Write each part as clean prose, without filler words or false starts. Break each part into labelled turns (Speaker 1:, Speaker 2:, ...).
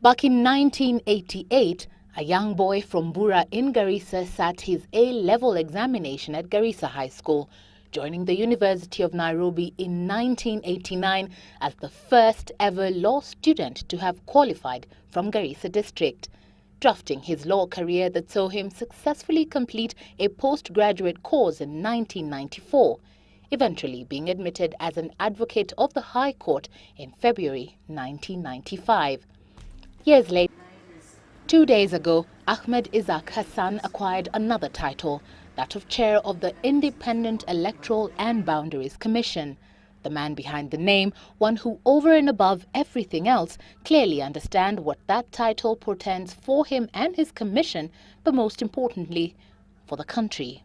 Speaker 1: Back in 1988, a young boy from Bura in Garissa sat his A-level examination at Garissa High School, joining the University of Nairobi in 1989 as the first ever law student to have qualified from Garissa district, drafting his law career that saw him successfully complete a postgraduate course in 1994, eventually being admitted as an advocate of the High Court in February 1995. Years later, 2 days ago, ISSACK HASSAN acquired another title, that of chair of the Independent Electoral and Boundaries Commission. The man behind the name, one who over and above everything else clearly understands what that title portends for him and his commission, but most importantly, for the country.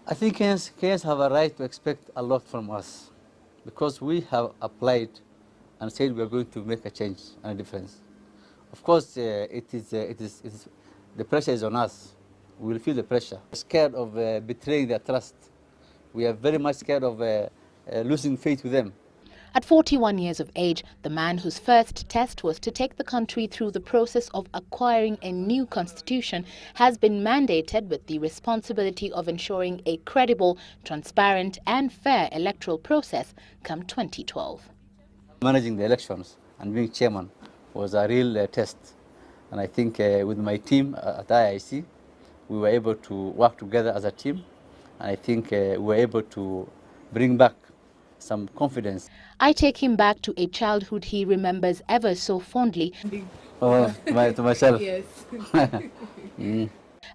Speaker 2: I think Kenyans have a right to expect a lot from us because we have applied and said we are going to make a change and a difference. Of course, the pressure is on us. We will feel the pressure. We're scared of betraying their trust. We are very much scared of losing faith with them.
Speaker 1: At 41 years of age, the man whose first test was to take the country through the process of acquiring a new constitution has been mandated with the responsibility of ensuring a credible, transparent and fair electoral process come 2012.
Speaker 2: Managing the elections and being chairman was a real test. And I think with my team at IIC, we were able to work together as a team. And I think we were able to bring back some confidence.
Speaker 1: I take him back to a childhood he remembers ever so fondly.
Speaker 2: Oh, to myself.
Speaker 1: Yes.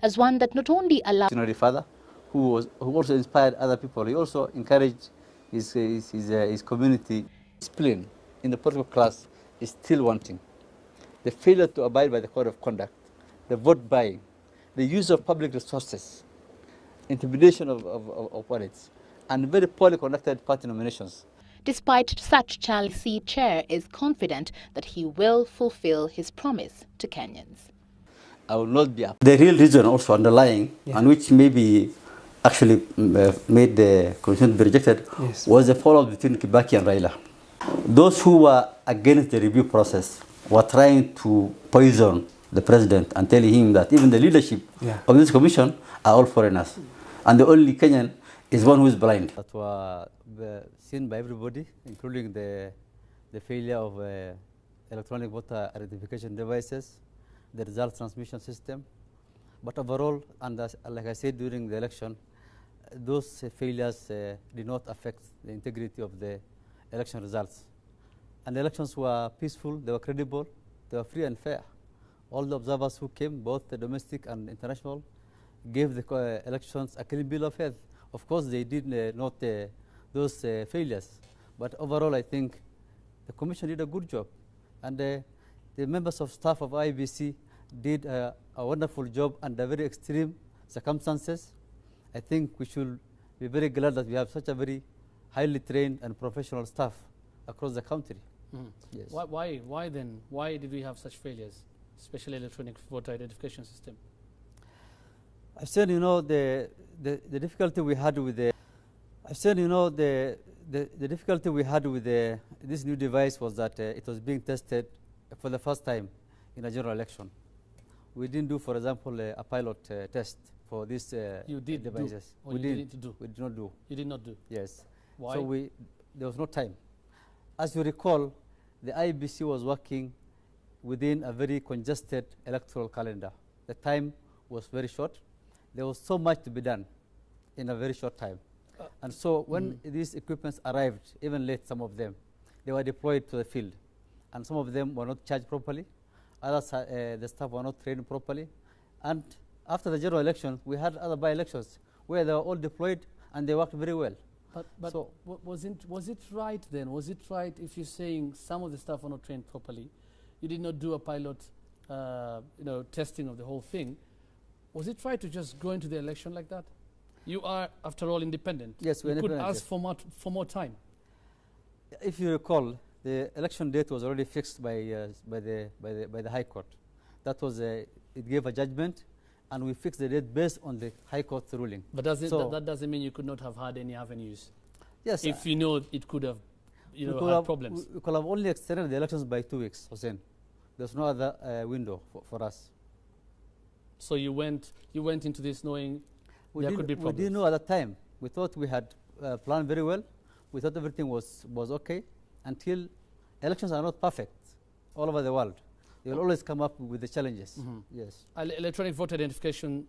Speaker 1: As one that not only allowed
Speaker 2: the father, who also inspired other people, he also encouraged his community. Discipline in the political class is still wanting. The failure to abide by the code of conduct, the vote buying, the use of public resources, intimidation of audits, and very poorly conducted party nominations.
Speaker 1: Despite such challenges, the chair is confident that he will fulfill his promise to Kenyans.
Speaker 2: I will not be up. The real reason also underlying, and which maybe actually made the constitution be rejected, was the fallout between Kibaki and Raila. Those who were against the review process were trying to poison the president and telling him that even the leadership of this commission are all foreigners. And the only Kenyan is one who is blind. That were seen by everybody, including the failure of electronic voter identification devices, the result transmission system. But overall, and like I said during the election, those failures did not affect the integrity of the election results. And the elections were peaceful, they were credible, they were free and fair. All the observers who came, both the domestic and international, gave the elections a clean bill of health. Of course, they did note those failures. But overall, I think the commission did a good job. And the members of staff of IBC did a wonderful job under very extreme circumstances. I think we should be very glad that we have such a very highly trained and professional staff across the country. Yes.
Speaker 3: Why then? Why did we have such failures, especially electronic voter identification system?
Speaker 2: I've said, the difficulty we had with the. I've said, the difficulty we had with this new device was that it was being tested for the first time in a general election. We didn't do, for example, a pilot test for these devices.
Speaker 3: We did not do. You did not do.
Speaker 2: Yes.
Speaker 3: Why?
Speaker 2: So there was no time. As you recall, the IBC was working within a very congested electoral calendar. The time was very short. There was so much to be done in a very short time. And so when these equipments arrived, even late, some of them, they were deployed to the field. And some of them were not charged properly. Others, the staff were not trained properly. And after the general election, we had other by-elections where they were all deployed and they worked very well.
Speaker 3: But so was it right then? Was it right if you're saying some of the staff were not trained properly? You did not do a pilot testing of the whole thing. Was it right to just go into the election like that? You are, after all, independent.
Speaker 2: Yes, we're independent.
Speaker 3: You could ask for more time.
Speaker 2: If you recall, the election date was already fixed by the High Court. That was it gave a judgment, and we fixed the date based on the High Court's ruling.
Speaker 3: But that doesn't mean you could not have had any avenues.
Speaker 2: Yes.
Speaker 3: If you know it could have, had problems.
Speaker 2: We could have only extended the elections by 2 weeks, Hussein. There's no other window for us.
Speaker 3: So you went into this knowing there could be problems?
Speaker 2: We didn't know at that time. We thought we had planned very well. We thought everything was okay until elections are not perfect all over the world. They will always come up with the challenges. Yes.
Speaker 3: Electronic voter identification